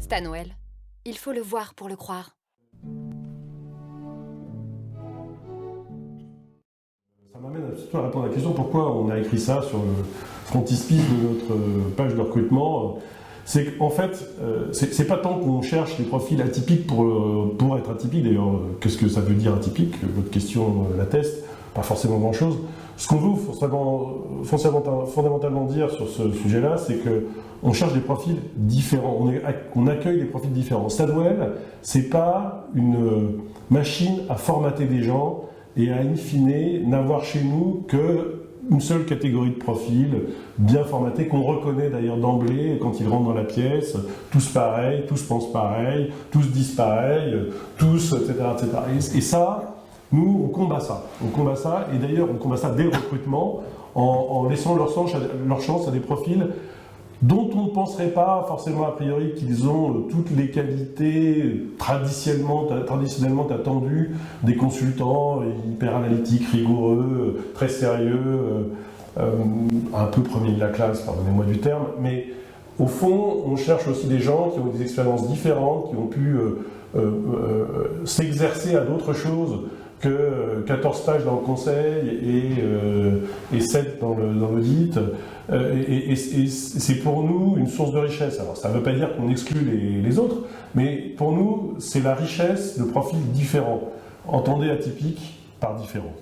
C'est à Noël. Il faut le voir pour le croire. Ça m'amène à répondre à la question pourquoi on a écrit ça sur le frontispice de notre page de recrutement. C'est qu'en fait, c'est pas tant qu'on cherche les profils atypiques pour être atypique. D'ailleurs, qu'est-ce que ça veut dire atypique? Votre question l'atteste, pas forcément grand-chose. Ce qu'on veut fondamentalement dire sur ce sujet-là, c'est qu'on cherche des profils différents, on accueille des profils différents. Stadwell, c'est pas une machine à formater des gens et à in fine n'avoir chez nous qu'une seule catégorie de profils bien formatés, qu'on reconnaît d'ailleurs d'emblée quand ils rentrent dans la pièce, tous pareils, tous pensent pareil, tous disent pareil, tous, etc. etc. Et ça, nous, on combat ça. On combat ça, et d'ailleurs, on combat ça dès le recrutement, en laissant leur chance à des profils dont on ne penserait pas forcément a priori qu'ils ont toutes les qualités traditionnellement attendues des consultants hyper analytiques, rigoureux, très sérieux, un peu premier de la classe, pardonnez-moi du terme, mais au fond, on cherche aussi des gens qui ont des expériences différentes, qui ont pu s'exercer à d'autres choses que 14 pages dans le conseil et 7 dans l'audit. Et c'est pour nous une source de richesse. Alors ça ne veut pas dire qu'on exclut les autres, mais pour nous, c'est la richesse de profils différents. Entendez atypique par différent.